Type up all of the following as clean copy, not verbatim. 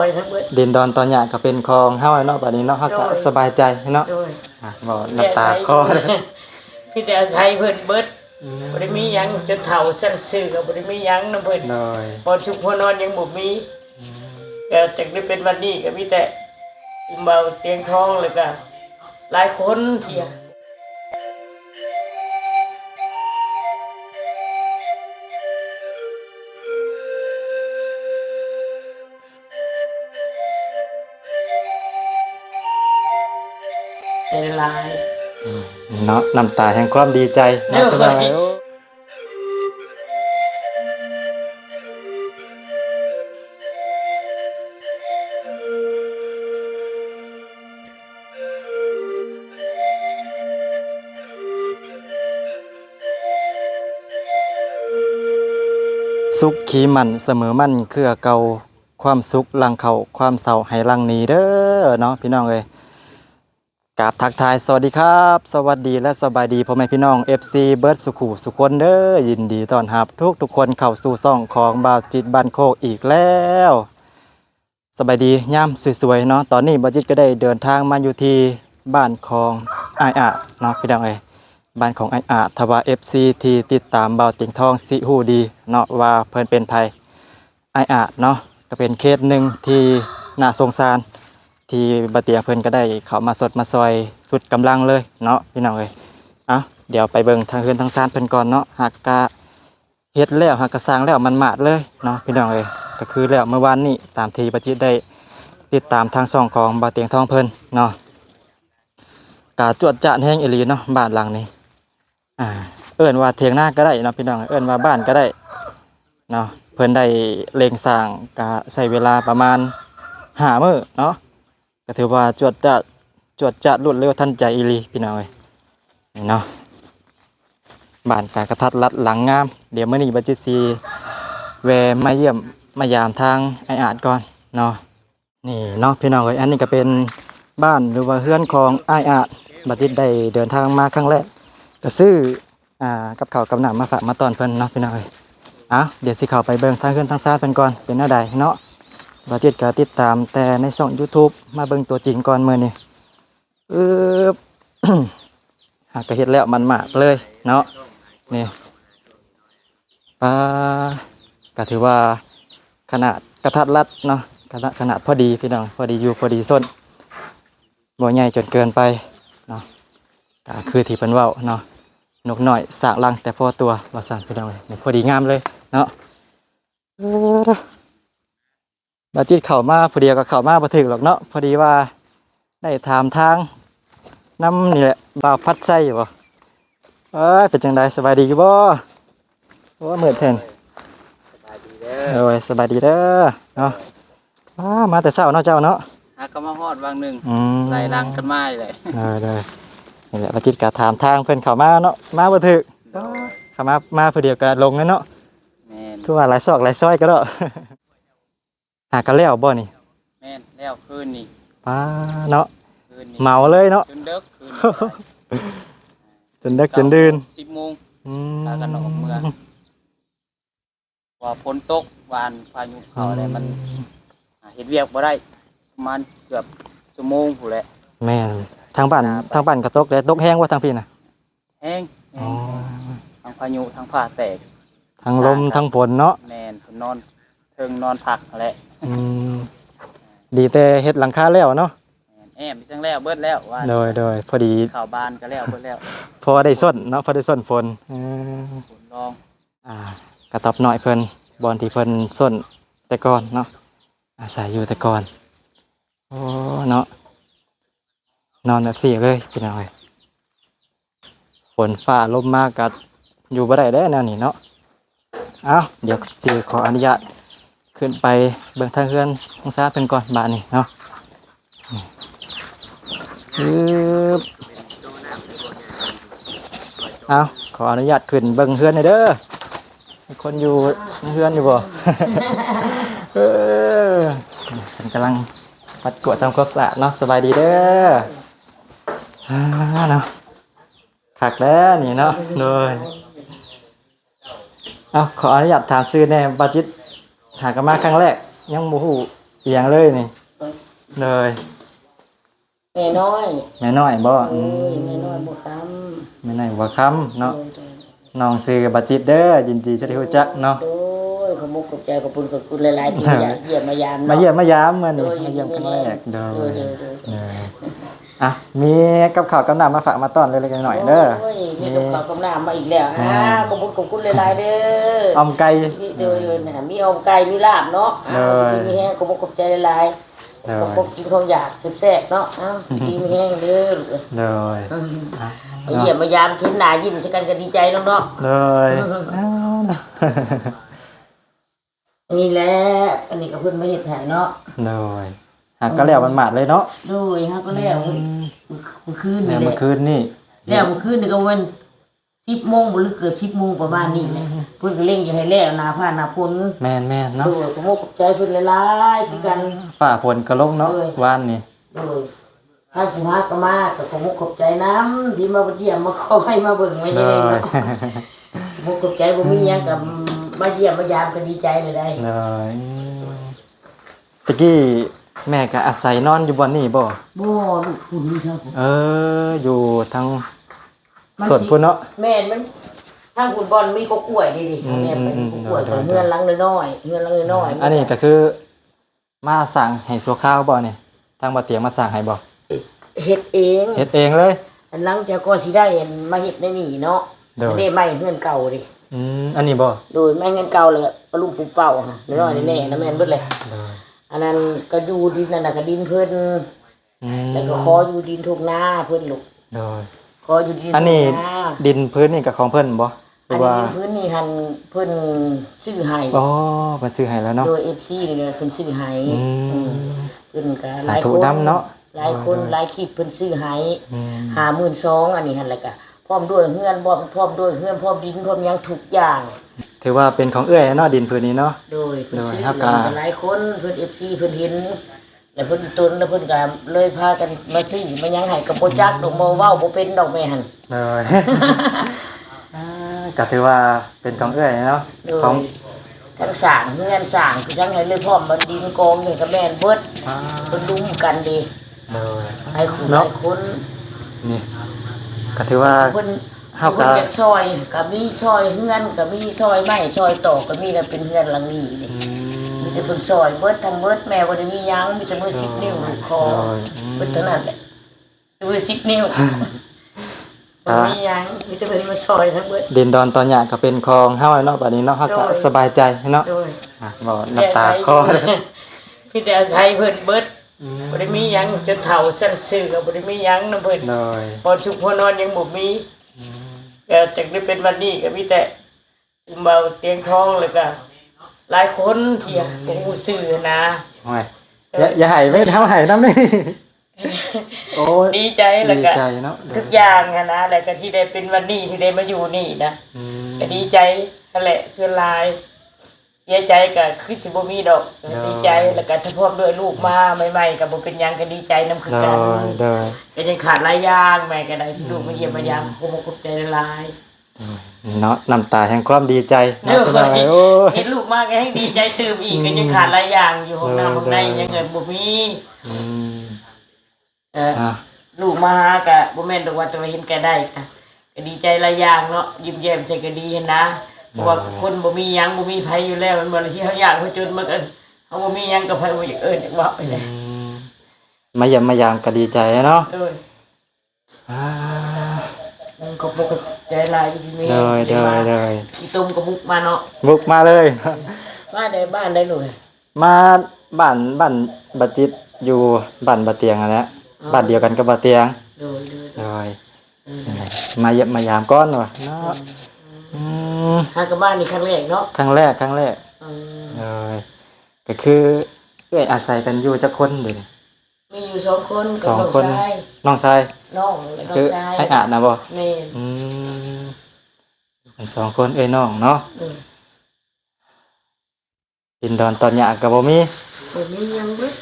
ไปทั้งเบิดดินดอนตอนหยาก็เป็นของเฮาเนาะบัดนี้เนาะเฮาก็สบายใจเนาะโดยบ่น้ำตาคลอเลย พี่แต่อาศัยเพิ่นเบิดบ่ได้มีหยังจนเฒ่าซั่นซื่อก็บ่ได้มีหยังนำเพิ่นโดยพอชุกพอนอนยังบ่มีก็จักได้เป็นวันนี้ก็มีแต่อุ้มเบาเตียงทองแล้วก็หลายคนที่หลายเนาะน้ำตาแห่งความดีใจเนาะพี่น้องเอ้ยสุขขีมันเสมอมันคือเก่าความสุขลังเข้าความเศร้าให้ลังหนีเด้อเนาะพี่น้องเอ้ยกราบทักทายสวัสดีครับสวัสดีและสบายดีพ่อแม่พี่น้อง FC เบิร์ดสุขุสุขคนเด้อยินดีต้อนรับทุกคนเข้าสู่ช่องของบ่าวจิตบ้านโคกอีกแล้วสบายดีย่ำสวยๆเนาะตอนนี้บ่าวจิตก็ได้เดินทางมาอยู่ที่บ้านของอ้ายอะเนาะพี่น้องเอ้ยบ้านของอ้ายอะทว่า FC ที่ติดตามบ่าวติ่งทองสิฮู้ดีเนาะว่าเพิ่นเป็นไผอ้ายอะเนาะก็เป็นเคสหนึ่งที่น่าสงสารที่บะเตียเพิ่นก็ได้เข้ามาสดมาซอยสุดกำลังเลยเนาะพี่น้องเอ้ยเดี๋ยวไปเบิ่งทางเฮือนทางซานเพิ่นก่อนเนาะหากกะเฮ็ดแล้วหากกะสร้างแล้วมันมาดเลยเนาะพี่น้องเอ้ยก็คือแล้วเมื่อวานนี้ตามที่บะจิตได้ติดตามทางช่องของบะเตียงทองเพิ่นเนาะกะจวดจ๊าดแฮงอีหลีเนาะบ้านหลังนี้เอิ้นว่าเถียงนาก็ได้เนาะพี่น้องเอิ้นว่าบ้านก็ได้เนาะเพิ่นได้เร่งสร้างกะใช้เวลาประมาณ5 มื้อเนาะก็ถือว่าจวดจะรวดเร็วทันใจอีหลีพี่น้องเอ้ยนี่เนาะบ้านกระทัดรัดหลังงามเดี๋ยวมื้อนี้บัดจิตสิแวะมาเยี่ยมมายามทางไอ้อาจก่อนเนาะนี่เนาะพี่น้องเอ้ยอันนี้ก็เป็นบ้านหรือว่าเฮือนของไอ้อาจบัดจิตได้เดินทางมาครั้งแรกก็ซื้อกับข้าวกับน้ำมาฝากมาต้อนเพิ่นเนาะพี่น้องเอ้ยเดี๋ยวสิเข้าไปเบิ่งทางเฮือนทางซ่านเพิ่นก่อนเป็นแนวใดเนาะบาจิตก็ติดตามแต่ในช่อง YouTube มาเบิ่งตัวจริงก่อนมื้อนี้บ หากก็เฮ็ดแล้วมันมากเลยเนาะนี่ก็ถือว่าขนาดกระทัดรัดเนาะขนาดพอดีพี่น้องพอดีอยู่พอดีส้นบ่ใหญ่จนเกินไปเนาะก็คือที่เพิ่นเว้าเนาะนกน้อยสร้างรังแต่พอตัวว่าซั่นพี่น้องนี่พอดีงามเลยเนาะบาจิตเข้ามาพอดีก็เข้ามาบ่ถึกหรอกเนาะพอดีว่าได้ถามทางน้ำนี่แหละบ่าวพัดไส้บ่เป็นจังไดสบายดีอยู่บ่โอ้เหมือนแทนสบายดีเด้อสบายดีเด้อเนาะมาแต่เช้าเนาะเจ้าเนาะก็มาฮอดวางหนึ่งไล่รังกันมาเลยได้นี่แหละบาจิตก็ถามทางเพิ่นเข้ามาเนาะมาบ่ถึกเข้ามาพอดีก็ลงแล้วเนาะแม่นคือว่าหลายซอกหลายซอยก็เนาะหากันแล้วบ่นี่แม่นแล้วคืนนี่เนาะเมาเลยเนาะจนดึกคืนจนดึกจนดื่น10 โมงพากันออกเมืองว่าฝนตกวานพายุเข้าอะไรมันเฮ็ดเวียกบ่ได้ประมาณเกือบชั่วโมงพู้นแหละแม่นทางบ้านก็ตกแล้วตกแห้งว่าทางพี่น่ะแห้งทางพายุทางผ้าแตกทางลมทางฝนเนาะแม่นนอนเทิงนอนพักแหละดีแต่เฮ็ดหลังคาแล้วเนาะมีจังแล้วเบิดแล้วว่าโดยพอดีเข้าบ้านก็แล้วเบิดแล้วพอได้ส้นเนาะพอได้ส้นฝนฝนรองกระต๊อบน้อยเพิ่นบอนที่เพิ่นส้นแต่ก่อนเนาะอาศัยอยู่แต่ก่อนโอ้เนาะนอนแบบสี่เลยพี่น้อยฝนฟ้าลมมากกัดอยู่บ่ได้แนวนี้เนาะเดี๋ยวสิขออนุญาตขึ้นไปเบิ่งทางเฮือนทางซ้ายเพิ่นก่อนบ้านนี่เนาะขออนุญาตขึ้นเบิ่งเฮือนหน่อยเด้อมีคนอยู่เฮือนอยู่บ่มันกำลังปัดกวาดทำความสะอาดเนาะสบายดีเด้อเนาะคักแล้วนี่เนาะเลยขออนุญาตถามชื่อแน่บาจิตหากันมาครั้งแรกยังบ่ฮู้ เอียงเลยนี่เลย แม่น้อย แม่น้อยบ่ เอ้ยแม่น้อยบ่ค แม่น้อยบ่คำ ำ เนาะน้องซื้อบัดจิตเด้อยินดีจะได้รู้จักเนาะ โอ้ยขอบมุกขอบใจขอบคุณขอบคุณหลายๆที่มาเยี่ยมมายาม มา เนาะ เยี่ยมมายามมื้อนี้มาเยี่ยมครั้งแรกเด้อ เด้อ อ่ะมีกับข้าวกับน้ำมาฝากมาต้อนเล็กๆหน่อยๆเด้อ โอ้ยมีกับข้าวกับน้ำมาอีกแล้วขอบคุณขอบคุณหลายๆเด้อ ออมไก่ เด้อนะมีอมไก่มีลาบเนาะมีแห้งขอบคุณขอบใจหลายๆขอบคุณกินของอยากแซ่บๆเนาะดีมีแห้งเด้อ เลย มาเยี่ยมมายามเห็นหน้ายิ้มใส่กันก็ดีใจเนาะ เลยเอานะ นี่แหละอันนี้ก็เพิ่นมาเฮ็ดให้เนาะ เลยหากก็แล้วมันหมาดเลยเนาะ โดยฮะก็แล้วมื้อคืน เนี่ นี่ ย แห เมื่ ละ อคืนนี่ แล้วมื้อคืนนี่ก็วัน10 โมงบ่หรือเกือบ10 โมงประมาณนี้แหละเพิ่นก็เร่งจะให้แล้วหน้าผ้าหน้าฝน แม่นเนาะ โดยขอบคุณขอบใจเพิ่นหลายๆคือกัน ฝ่าฝนกระลงเนาะวานนี่ โดยถ้าสิมาก็มาก็ขอบคุณขอบใจน้ำที่มาเยี่ยมมาคอยมาเบิ่งมา เล เยี่ยม ย เนาะขอบคุณขอบใจบ่มีหยังก็มาเยี่ยมมายามก็ดีใจเลยได้ เลยตะกี้แม่ก็อาศัยนอนอยู่บนนี่บ่ บ่ลูกคุณนี่ครับ อยู่ทางส่วนพุ่นเนาะ แม่นมันทางคุณบอลมีก็กล้วยดิแม่นเป็นกล้วยก็เฮือนหลังน้อยๆเฮือนหลังน้อยๆ อันนี้ก็คือมาสั่งให้สัวข้าวบ่นี่ทางบ่เตียงมาสั่งให้บ่ เฮ็ดเอง เฮ็ดเองเลย อันหลังจากก็สิได้เห็นมาเฮ็ดในนี่เนาะ โดย ได้ไม้เฮือนเก่าดิ อันนี้บ่ โดยไม้เฮือนเก่าเลยปลุงปูเป่าฮะน้อยๆแน่ๆนะแม่นเบิดเลย อันนั้นก็อยู่ดินนั่นน่ะก็ดินเพิ่นแล้วก็ขออยู่ดินทุ่งนาเพิ่นลูก โดย ขออยู่ดิน อันนี้ ทุ่งนา ดินพื้นนี่กับของเพิ่นบ่หรื อั อน ว่า นี้ดินพื้นนี่หันเพิ่นซื้อให้ อ๋อเพิ่นซื้อให้แล้วเนาะ โดย FC นี่แหละเพิ่นซื้อให้ เพิ่นก็หลาย สาธุ คน นำเนาะ หลายคนหลายคลิปเพิ่นซื้อให้ อืม 52,000อันนี้หั่นแหละก็พร้อมด้วยเฮือนพร้อมด้วยเฮือนพร้อมดินพร้อมหยังทุกอย่าง ถือว่าเป็นของเอื้อยเนาะดินพื้นนี้เนาะ โดยเพิ่นซื้อ โดยครับ แล้วก็หลายคนเพิ่น FC เพิ่นเห็นแล้วเพิ่นตนแล้วเพิ่นก็เลยพากันมาซื้อมาหยังให้ก็บ่จักดอกบ่เว้าบ่เป็นดอกแม่หั่น เลย ก็ถือว่าเป็นของเอื้อยเนาะ โดย ของ ทั้งสร้างเฮือนสร้างคือจังไงเลยพร้อมมันดินกองอย่างกับแม่นเบิดเพิ่นลุมกันดี เลย หลายคนห เนาะ ลายคน นี่ก็ถือว่า เพิ่น เฮาก็ เพิ่นอยากซอยก็มีซอยเฮือนก็มีซอยไม้ซอยตอกก็มีแล้วเป็นเฮือนหลังนี้นี่ มีแต่เพิ่นซอยเบิดทั้งเบิดแม่บ่ได้มีหยังมีแต่มือ10 นิ้วลูกคอเบิดเท่านั้นแหละมือ10 นิ้วบ่มีหยังมีแต่เพิ่นมาซอยทั้งเบิด ดินดอนตอนหยาก็เป็นของเฮาเนาะบัดนี้เนาะเฮาก็ โดย สบายใจเนาะ โดย บ่น้ำตาคอ พี่แต่อาศัยเพิ่นเบิดบ่ได้มีหยังจนเฒ่าซั่นซื่อก็บ่ได้มีหยังนำเพิ่น เลย พอชุกพอนอนยังบ่มีก็จากได้เป็นวันนี้ก็มีแต่อุ้มเบาเตียงทองแล้วก็หลายคนที่บ่ฮู้ชื่อนะ โอ้ยอย่าให้ไม่ทำให้นำนี่โอ้ย ดีใจแล้ว ดี ก็ ใจเนาะ ทุกอย่างอะนะแล้วก็ที่ได้เป็นวันนี้ที่ได้มาอยู่นี่นะ อืม ก็ดีใจนั่นแหละส่วนหลายเสียใจก็คือสิบ่มีดอกดีใจแล้วก็ถ้าพร้อมด้วยลูกมาใหม่ๆก็บ่เป็นหยังก็ดีใจนํคือ เล กัน ยเลย ก็ยังขาดหลายอย่างแม่ก็ได้ที่ลูกมาเยี่ยมมายามคงขอบใจหลาย เนาะน้ำตาแห่งความดีใจ ๆ เนาะพี่น้องเอ้ยโอ้ย เห็นลูกมาก็ให้ดีใจตื่มอีกก็ยังขาดหลายอย่างอยู่ห้องน้ำห้องในยังเงินบ่มี อืม อ่ะลูกมาหาก็บ่แม่นดอกว่าจะมาเห็นแกได้ค่ะก็ดีใจหลายอย่างเนาะยิ้มแย้มใจก็ดีหั้นนะเพราะว่าคนบ่มีหยังบ่มีไผอยู่แล้วมันบ่ได้ที่เฮาอยากเฮาจนมันก็เฮาบ่มีหยังก็ไผบ่อยากอยากว่าไปเลย มาเยี่ยมมายามก็ดีใจเนาะ เออ อ่า ขอบคุณใจหลายที่มี เลย สิต้มกับมุกมาเนาะ บุกมาเลย มาได้บ้านได้ลูก มาบ้านบัดจิตอยู่บ้านบะเตียงนั่นแหละบ้านเดียวกันกับบะเตียง โดย เลยมาเยี่ยมมายามก่อนว่ะเนาะอืม หากับบ้านนี่ครั้งแรกเนาะ ครั้งแรกเลยก็คือเอ้ยอาศัยกันอยู่จักคนเดี๋ยวนี้ มีอยู่2 คนกับ สอง น้อง คน ชาย น้องชาย น้องและน้อ คื ง อ ชาย ให้อ่านนะบ่ แม่น อืมกันสองคนเอ้ยน้องเนาะ เออ ดินดอนตอนหยาก็บ่มี บ่มีหยังเบิด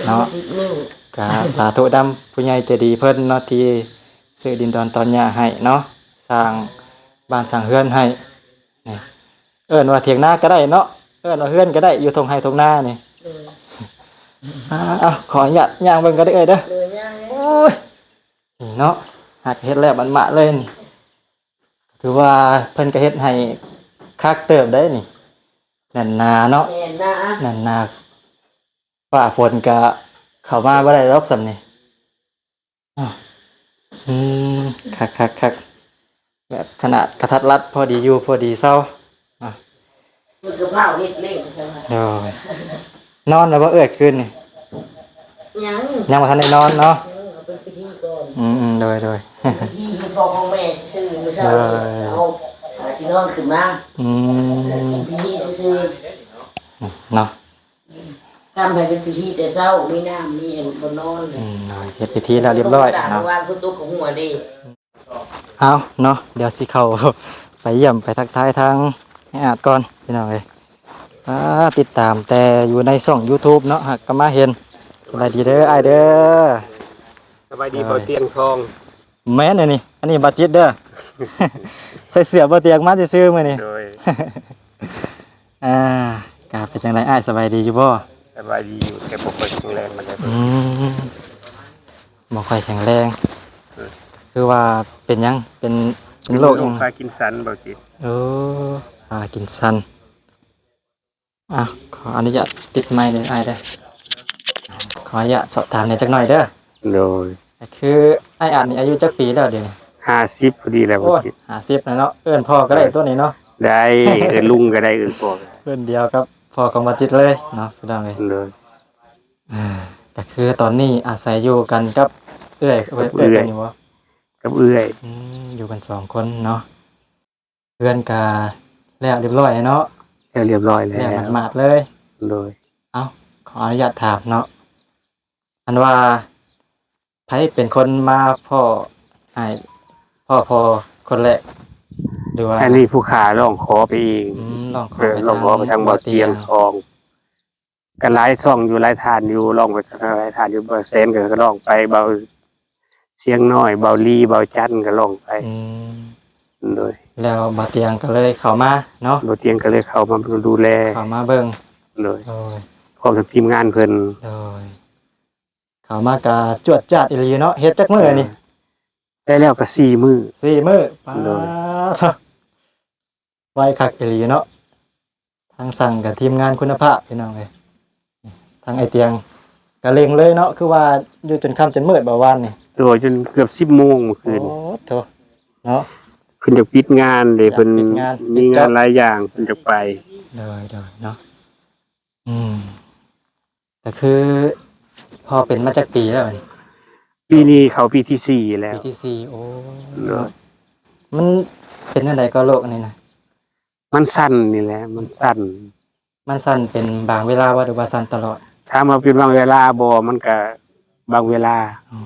เนาะ 10 นิ้ว ก็สาธุดำผู้ใหญ่ใจดีเพิ่นเนาะที่ซื้อดินดอนตอนหยาให้เนาะสร้างบ้านสร้างเฮือนให้นี่เอิ้นว่าเถียงนาก็ได้เนาะเอิ้นว่าเฮือนก็ได้อยู่ทงไร่ทงนานี่ เออ เอาขออนุญาตย่างเบิ่งก็ได้เด้อ เลยย่าง โอ้ยนี่เนาะหักเฮ็ดแล้วมันมะเลยนี่ถือว่าเพิ่นก็เฮ็ดให้คักเติบได้นี่นั่นนาเนาะ แม่นะ นั่นนาฝ่าฝนก็เข้ามาบ่ได้ดอกสำนี่อ้าวอืมคักแบบขนาดกระทัดรัดพอดีอยู่พอดีเศร้า มันก็เผาเฮ็ดเล่งใช่ไหม โดยนอนแล้วบ่เอื้อยคืนนี่ ยัง ยังบ่ทันได้นอนเนาะ เอาเป็นพิธีก่อน โดย พิธีให้พ่อของแม่ซื่อๆมื้อเช้านี่เอาที่นอนขึ้นมา อืม พิธีซื่อ เนาะ ๆทำให้เป็นพิธีแต่เช้ามีน้ำมีอันบ่นอนเลย โดยเฮ็ดพิธีแล้วเรียบร้อย เนาะ เนาะ วางพุทธของหัวเด้ เอาเนาะเดี๋ยวสิเข้า ไปเยี่ยมไปทักทายทางให้อาจก่อนพี่น้องเอ้ยติดตามแต่อยู่ในช่อง YouTube เนาะหากก็มาเห็นสบายดีเด้ออ้ายเด้อ สบายดีเบาเตียงทอง แม่นอันนี้อันนี้บัดจิตเด้อ ใส่เสื้อบ่เตียงมาซื่อๆมื้อนี้ โดย กาเป็นจังไดอ้ายสบายดีอยู่บ่ สบายดีอยู่แต่ปกติแข็งแรงมันเลย มบ่ค่อยแข็งแรง คือว่าเป็นหยังเป็นโรคหยัง พากินสันเบาจิต โอ้กินซันขออนุญาตติดไมค์เลยอ้ายเด้อขออนุญาตสอบถามหน่อยจักหน่อยเด้อ โดย คืออ้ายอ่านนี่อายุจักปีแล้วเดี๋ยวนี้ 50พอดีแล้ว โอ้ เบาย จิต 50แล้วเนาะเอิ้นพ่อก็ได้ตัวนี้เนาะ ได้ลุงก็ได้พ่อก็ได้ เอิ้นเดียวกับพ่อของบัดจิตเลยเนาะพี่น้องเอ้ย โดย แต่คือตอนนี้อาศัยอยู่กันกับเอื้อยกันอยู่บ่ กับเอื้อย อยู่กัน2คนเนาะเพื่อนกาแล้วเรียบร้อยเนาะ แล้วเรียบร้อยแล้ว แล้วหมาดๆเลย โดย ขออนุญาตถามเนาะอันว่าไผเป็นคนมาพ่อให้พ่อคนแรกหรือว่า อันนี้ผู้ขาร้องขอไปเอง ลองขอ ร้องขอไปทางเบาเตียงทองกันหลายซ่องอยู่หลายทานอยู่ร้องไปทางหลายทานอยู่เบาแสนก็ร้องไปเบาเสียงน้อยเบาลีเบาจันก็ร้องไป อืม โดย แล้วบาเตียงก็เลยเข้ามาเนาะ เบาเตียงก็เลยเข้ามาดูแล เข้ามาเบิ่ง โดย โดย พร้อมกับทีมงานเพิ่น โดยเข้ามากะจวดจ้าดอีหลีเนาะเฮ็ดจักมื้อนี่ ได้แล้วก็4 มื้อ 4 มื้อปา โดย ดไวคักอีหลีเนาะทางสั่งกับทีมงานคุณภาพพี่น้องเอ้ยทางไอเตียงก็เล็งเลยเนาะคือว่าอยู่จนค่ำจนมืดบ่วานนี่ โดยจนเกือบ10 โมงเมื่อคืน โอ้โถเนาะ เพิ่นจะปิดงานเลยเพิ่น ปิดงาน มีงานหลายอย่างเพิ่นจะไป เลยเนาะแต่คือพอเป็นมาจากปีแล้วนี่ ปีนี้เขาปีที่ 4 แล้ ปี ว ที่สี่โอ้ เนาะ มันเป็นอะไรก็โรคอันนี้นะ มันสั้นนี่แหละ มันสั้น มันสั้นเป็นบางเวลาว่าหรือว่าสั้นตลอด ถ้ามาเป็นบางเวลาบ่มันก็บางเวลา อ๋อ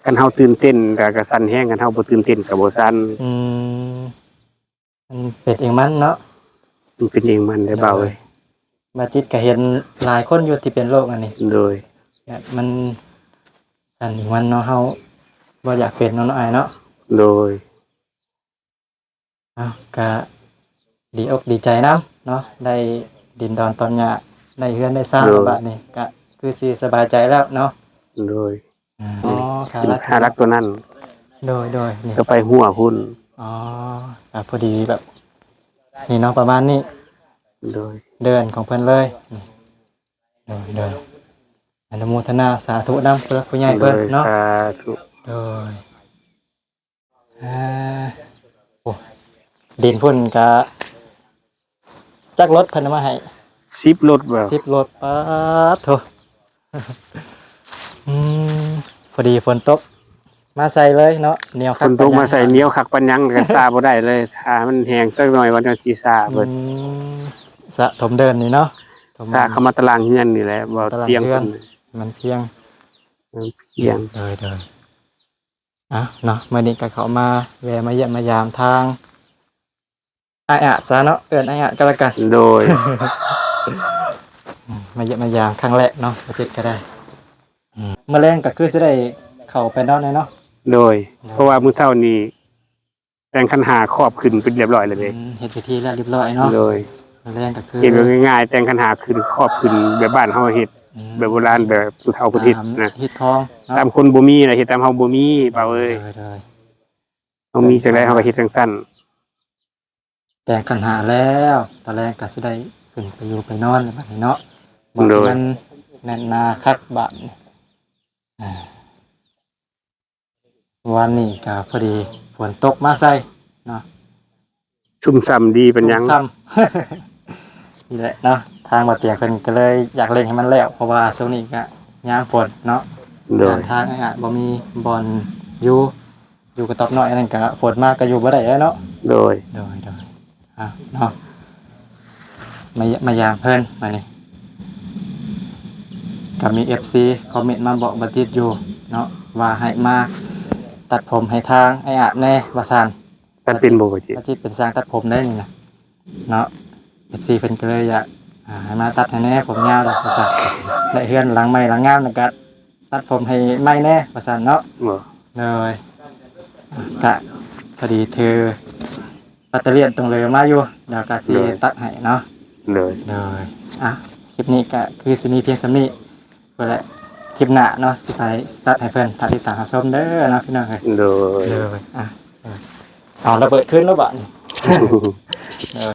คันเฮาตื่นเต้นก็สั้นแฮงคันเฮาบ่ตื่นเต้นก็บ่สั้น อืมมันเป็นเองมันเนาะ มันเป็นเองมันได้เบาเว้ย บาจิตก็เห็นหลายคนอยู่ที่เป็นโรคอันนี้ โดย เนี่ยมันสันอีกวันเนาะเฮาบ่อยากเป็นเนาะอายเนาะ โดย ก็ดีอกดีใจนํเนาะได้ดินดอนตอนหญ้าได้เฮือนได้สร้างบัดนี้ก็คือสิสบายใจแล้วเนาะ โดย อ๋อค่ะ หารักตัวนั้น โดยนี่ ก็ไปหัวพุ่น อ๋อพอดีแบบนี่เนาะประมาณนี้ โดย เดือนของเพิ่นเลยนี่โดยอนุโมทนาสาธุนํเพื่อผู้ใหญ่เพิ่นเนาะ สาธุ โดยโอ้ดินพุ่นกะจักรถเพิ่นเอามาให้ 10 รถบ่ 10รถป๊าดโถ พอดีฝนตกมาใส่เลยเนาะเหนียว คนตกมาใส่เหนียวคักปันยังก็ซาบ่ได้เลยถ้ามันแห้งสักหน่อยวันจะสิซาเบิด สะถมเดินนี่เนาะถม ซาเข้ามาตารางเฮือนนี่แหละบ่ ตาราง เตียง เฮือน เพิ่น มันเพียง เพียง เลยเนาะมื้อนี้ก็เข้ามาแวะมาเยี่ยมมายามทางอ้ายอะซะเนาะเอิ้นอ้ายอะก็แล้วกัน โดย มาเยี่ยมมายามครั้งแรกเนาะมาเจ็ดก็ได้มื้อแรงก็คือสิได้เข้าไปนอนเลยเนาะ โดย เพราะว่ามื้อเช้านี้แต่งคันหาครอบขึ้นเป็นเรียบร้อยแล้วเด้ เฮ็ดพิธีแล้วเรียบร้อยเนาะ โดย มื้อแรงก็คือ เฮ็ดแบบง่ายๆแต่งคันหาขึ้นครอบขึ้นแบบบ้านเฮาเฮ็ด โ แบบโบราณแบบผู้เฒ่าผู้ทิศนะ ฮิตทองเนาะ ตามคนบ่มีน่ะเฮ็ดตามเฮาบ่มีเปล่าเอ้ย เลย เฮามีจังได๋เฮาก็เฮ็ดจังซั่น แต่งกันหาแล้วตอนแรกก็สิได้ขึ้นไปอยู่ไปนอนบัดนี้เนาะบ่ให้มันแน่นหนาคักบัดนี้วันนี้ก็พอดีฝนตกมาใส่เนาะ ชุ่มฉ่ำดีเป็นหยัง ซ้ำ นี่แหละเนาะทางบ่เตียงเพิ่นก็เลยอยากเร่งให้มันแล้วเพราะว่าช่วงนี้ก็ยามฝนเนาะ โด เดิ ย นทางบ่มีบ่อนอยู่กระต๊อบน้อยอันนั้นก็ฝนมากก็อยู่บ่ได้แล้วเนาะ โดย โดยเนาะมายามเพิ่นมานี่ก็มี FC คอมเมนต์มาบอกบัดจิตอยู่เนาะว่าให้มาตัดผมให้ทางไอ้อาบแน่ว่าซั่น ตัดตินบ่บ่จิ บัดจิตเป็นสร้างตัดผมได้นี่นะเนาะ FC เพิ่นก็เลยอยากให้มาตัดให้แน่ผมยาวแล้วว่าซั่นได้เฮือนหลังใหม่หลังงามแล้วก็ตัดผมให้ใหม่แน่ว่าซั่นเนาะ บ่ เลยกะพอดีเธอปัตเตอร์เลียนตรงเลยมาอยู่เดี๋ยวกะซีตัดให้เนาะ โดย เลยคลิปนี้ก็คือสิมีเพียงสำนี้เพื่อแหละคลิปหน้าเนาะสิไปตัดให้เพิ่นถ้าติดตามรับชมเด้อเนาะพี่น้องเอ้ย โดย เลยเอาระเบิดขึ้นแล้วบัดนี้